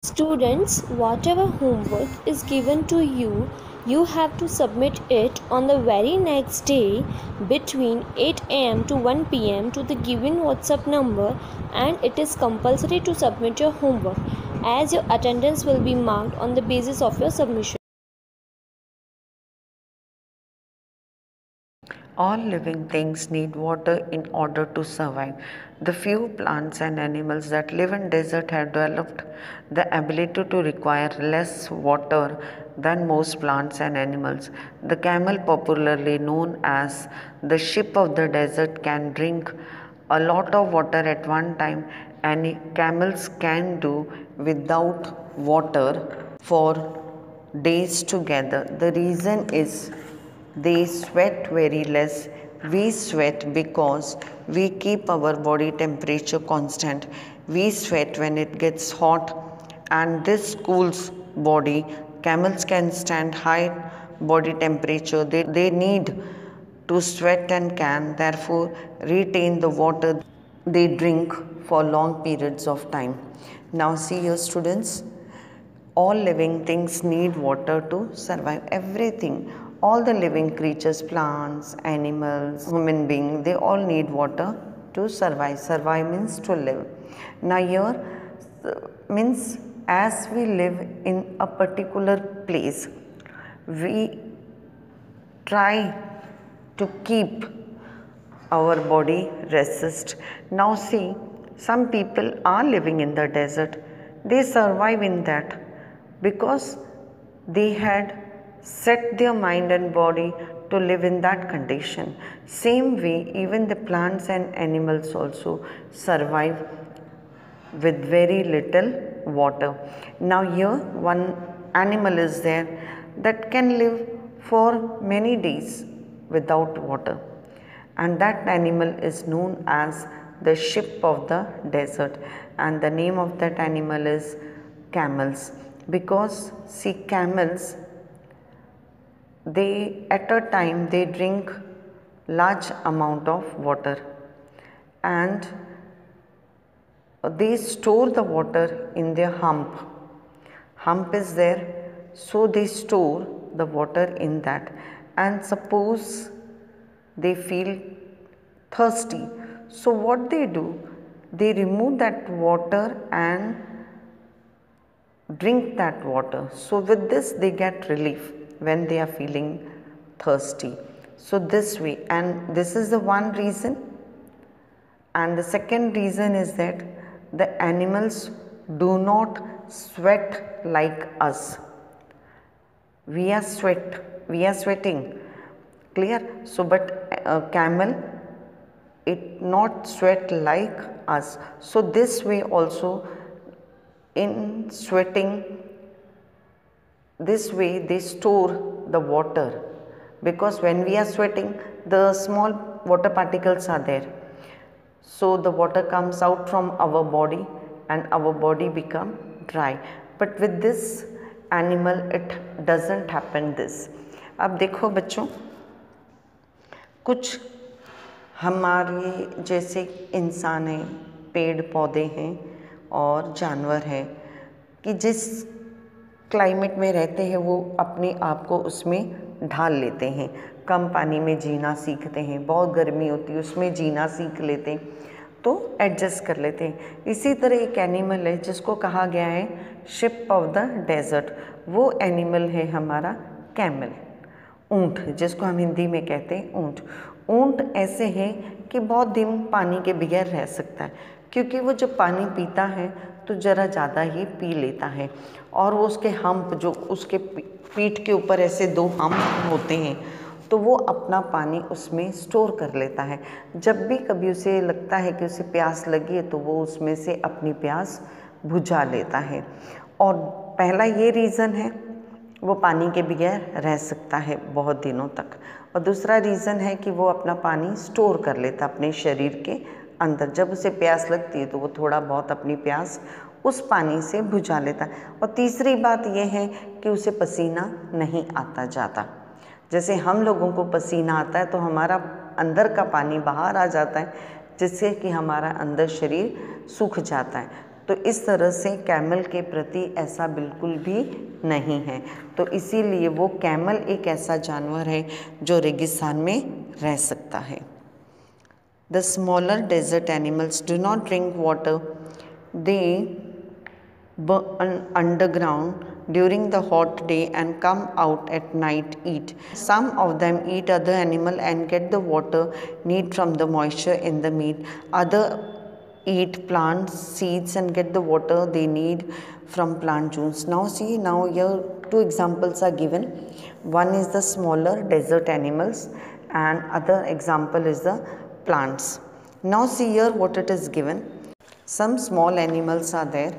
Students, whatever homework is given to you, you have to submit it on the very next day between 8 am to 1 pm to the given WhatsApp number, and it is compulsory to submit your homework as your attendance will be marked on the basis of your submission. All living things need water in order to survive. The few plants and animals that live in desert have developed the ability to require less water than most plants and animals. The camel, popularly known as the ship of the desert, can drink a lot of water at one time, and camels can do without water for days together. The reason is they sweat very less. We sweat because we keep our body temperature constant. We sweat when it gets hot, and this cools body. Camels can stand high body temperature. They need to sweat and can therefore retain the water they drink for long periods of time. Now see here, students, all living things need water to survive. Everything, all the living creatures, plants, animals, human beings, they all need water to survive. Survive means to live. Now here means as we live in a particular place, we try to keep our body resist. Now see, some people are living in the desert. They survive in that because they had set their mind and body to live in that condition. Same way, even the plants and animals also survive with very little water. Now here one animal is there that can live for many days without water, and that animal is known as the ship of the desert, and the name of that animal is camels. Because see, camels, they at a time they drink large amount of water, and they store the water in their hump. Hump is there, so they store the water in that, and suppose they feel thirsty, so what they do, they remove that water and drink that water. So with this they get relief when they are feeling thirsty. So this way, and this is the one reason. And the second reason is that the animals do not sweat like us. We are sweating, clear? So but camel, it not sweat like us. So this way also, in sweating, this way they store the water, because when we are sweating, the small water particles are there, so the water comes out from our body and our body become dry. But with this animal it doesn't happen this. अब देखो बच्चों, कुछ हमारे जैसे इंसान हैं, पेड़ पौधे हैं और जानवर हैं कि जिस क्लाइमेट में रहते हैं वो अपने आप को उसमें ढाल लेते हैं। कम पानी में जीना सीखते हैं, बहुत गर्मी होती है उसमें जीना सीख लेते हैं, तो एडजस्ट कर लेते हैं। इसी तरह एक एनिमल है जिसको कहा गया है शिप ऑफ द डेजर्ट। वो एनिमल है हमारा कैमल, ऊँट, जिसको हम हिंदी में कहते हैं ऊँट। ऊँट ऐसे हैं कि बहुत दिन पानी के बगैर रह सकता है, क्योंकि वो जब पानी पीता है तो ज़रा ज़्यादा ही पी लेता है, और वो उसके हम्प, जो उसके पीठ के ऊपर ऐसे दो हम्प होते हैं, तो वो अपना पानी उसमें स्टोर कर लेता है। जब भी कभी उसे लगता है कि उसे प्यास लगी है तो वो उसमें से अपनी प्यास बुझा लेता है। और पहला ये रीज़न है, वो पानी के बगैर रह सकता है बहुत दिनों तक। और दूसरा रीज़न है कि वो अपना पानी स्टोर कर लेता अपने शरीर के अंदर। जब उसे प्यास लगती है तो वो थोड़ा बहुत अपनी प्यास उस पानी से बुझा लेता है। और तीसरी बात यह है कि उसे पसीना नहीं आता जाता। जैसे हम लोगों को पसीना आता है तो हमारा अंदर का पानी बाहर आ जाता है, जिससे कि हमारा अंदर शरीर सूख जाता है। तो इस तरह से कैमल के प्रति ऐसा बिल्कुल भी नहीं है। तो इसीलिए वो कैमल एक ऐसा जानवर है जो रेगिस्तान में रह सकता है। The smaller desert animals do not drink water. They burn underground during the hot day and come out at night eat. Some of them eat other animal and get the water need from the moisture in the meat. Other eat plants, seeds and get the water they need from plant juice. Now see, now here two examples are given. One is the smaller desert animals and other example is the plants. Now see here what it is given. Some small animals are there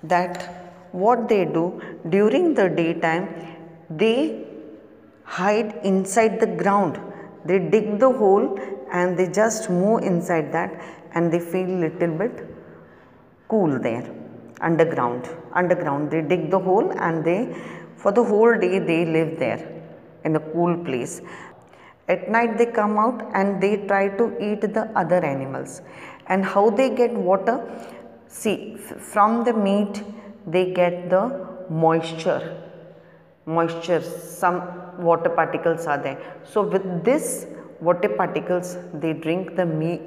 that what they do during the daytime, they hide inside the ground. They dig the hole and they just move inside that and they feel little bit cool there underground. Underground they dig the hole and they for the whole day they live there in a cool place. At night they come out and they try to eat the other animals. And how they get water? See, from the meat they get the moisture, some water particles are there. So with this water particles they drink the meat,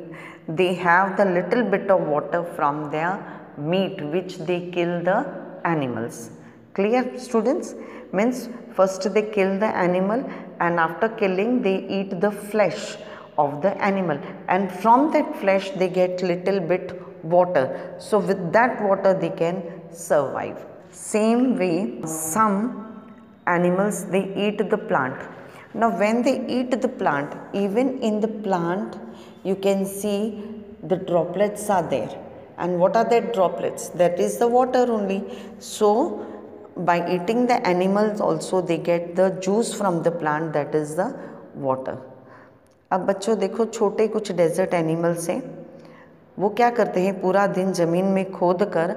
they have the little bit of water from their meat which they kill the animals. Clear students? Means first they kill the animal and after killing they eat the flesh of the animal and from that flesh they get little bit water. So with that water they can survive. Same way some animals they eat the plant. Now when they eat the plant, even in the plant you can see the droplets are there. And what are that droplets? That is the water only. So by eating the animals also they get the juice from the plant, that is the water. अब बच्चों देखो छोटे कुछ desert animals हैं, वो क्या करते हैं पूरा दिन ज़मीन में खोद कर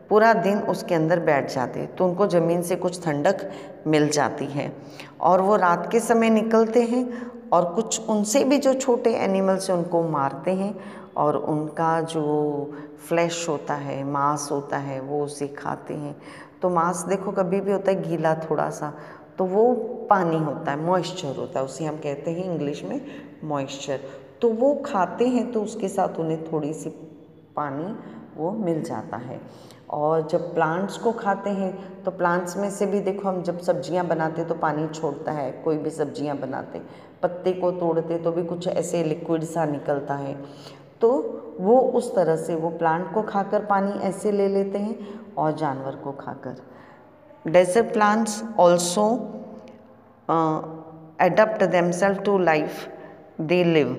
पूरा दिन उसके अंदर बैठ जाते हैं, तो उनको ज़मीन से कुछ ठंडक मिल जाती है और वो रात के समय निकलते हैं और कुछ उनसे भी जो छोटे एनिमल्स हैं उनको मारते हैं और उनका जो फ्लैश होता है, मांस होता है, वो उसे खाते हैं। तो मांस देखो कभी भी होता है गीला थोड़ा सा, तो वो पानी होता है, मॉइस्चर होता है, उसे हम कहते हैं इंग्लिश में मॉइस्चर। तो वो खाते हैं तो उसके साथ उन्हें थोड़ी सी पानी वो मिल जाता है। और जब प्लांट्स को खाते हैं तो प्लांट्स में से भी देखो हम जब सब्जियां बनाते तो पानी छोड़ता है, कोई भी सब्जियां बनाते, पत्ते को तोड़ते तो भी कुछ ऐसे लिक्विड सा निकलता है, तो वो उस तरह से वो प्लांट को खाकर पानी ऐसे ले लेते हैं और जानवर को खाकर। Desert plants also adapt themselves to life they live.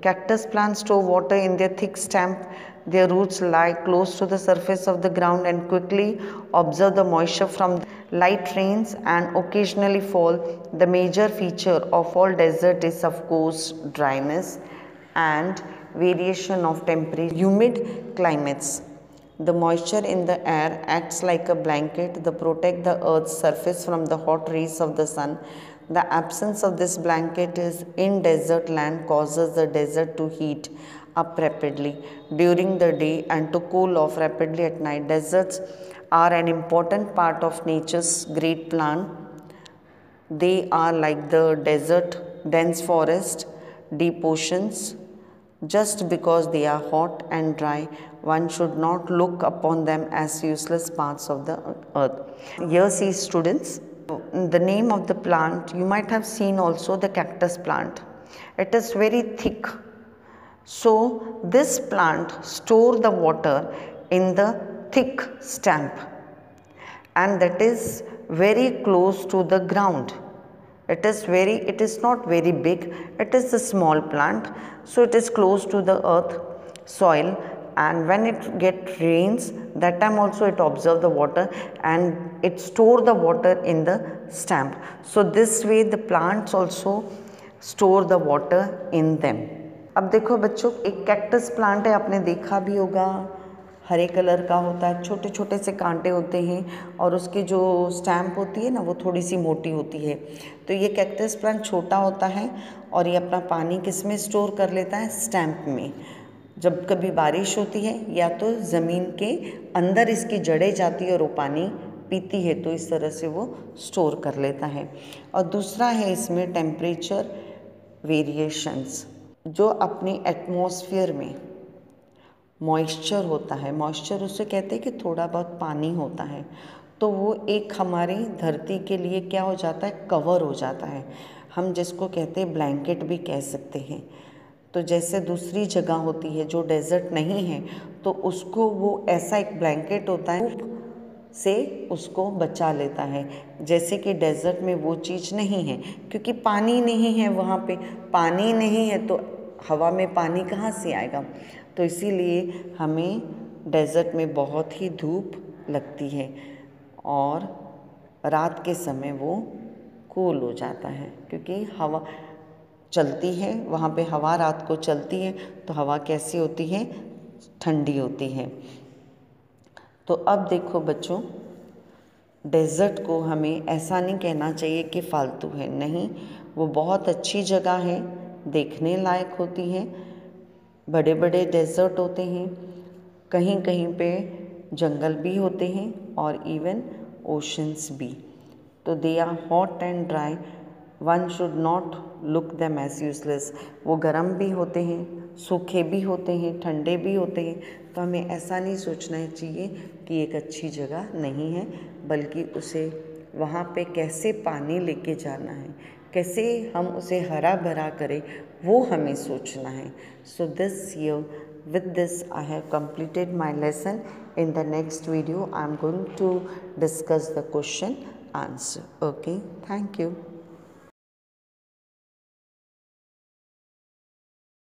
Cactus plants store water in their thick stem. Their roots lie close to the surface of the ground and quickly absorb the moisture from light rains and occasionally fall. The major feature of all desert is of course dryness and variation of temperature. Humid climates. The moisture in the air acts like a blanket that protects the earth's surface from the hot rays of the sun. The absence of this blanket is in desert land causes the desert to heat up rapidly during the day and to cool off rapidly at night. Deserts are an important part of nature's great plan. They are like the desert, dense forest, deep oceans. Just because they are hot and dry, one should not look upon them as useless parts of the earth. Here see students, the name of the plant, you might have seen also the cactus plant. It is very thick. So this plant store the water in the thick stem and that is very close to the ground. It is not very big, it is a small plant, so it is close to the earth, soil, and when it get rains, that time also it absorb the water and it store the water in the stem. So this way the plants also store the water in them. अब देखो बच्चों, एक cactus plant है, आपने देखा भी होगा, हरे colour का होता है, छोटे छोटे से कांटे होते हैं और उसकी जो स्टैम्प होती है ना वो थोड़ी सी मोटी होती है। तो ये कैक्टस प्लांट छोटा होता है और ये अपना पानी किस में स्टोर कर लेता है, स्टैम्प में। जब कभी बारिश होती है या तो ज़मीन के अंदर इसकी जड़ें जाती है और वो पानी पीती है, तो इस तरह से वो स्टोर कर लेता है। और दूसरा है इसमें टेम्परेचर वेरिएशंस, जो अपनी एटमॉस्फेयर में मॉइस्चर होता है, मॉइस्चर उसे कहते हैं कि थोड़ा बहुत पानी होता है, तो वो एक हमारी धरती के लिए क्या हो जाता है, कवर हो जाता है। हम जिसको कहते हैं ब्लैंकेट भी कह सकते हैं। तो जैसे दूसरी जगह होती है जो डेजर्ट नहीं है, तो उसको वो ऐसा एक ब्लैंकेट होता है से उसको बचा लेता है। जैसे कि डेजर्ट में वो चीज़ नहीं है, क्योंकि पानी नहीं है, वहाँ पे पानी नहीं है तो हवा में पानी कहाँ से आएगा। तो इसीलिए हमें डेजर्ट में बहुत ही धूप लगती है और रात के समय वो कूल हो जाता है, क्योंकि हवा चलती है वहाँ पे, हवा रात को चलती है तो हवा कैसी होती है, ठंडी होती है। तो अब देखो बच्चों, डेज़र्ट को हमें ऐसा नहीं कहना चाहिए कि फालतू है, नहीं, वो बहुत अच्छी जगह है, देखने लायक होती है। बड़े बड़े डेज़र्ट होते हैं, कहीं कहीं पे जंगल भी होते हैं और इवन ओशंस भी। तो they are hot and dry, one should not look them as useless. वो गर्म भी होते हैं, सूखे भी होते हैं, ठंडे भी होते हैं। तो हमें ऐसा नहीं सोचना चाहिए कि एक अच्छी जगह नहीं है, बल्कि उसे वहाँ पे कैसे पानी लेके जाना है, कैसे हम उसे हरा भरा करें, वो हमें सोचना है। So this year, with this I have completed my lesson. In the next video I am going to discuss the question answer. Okay, thank you.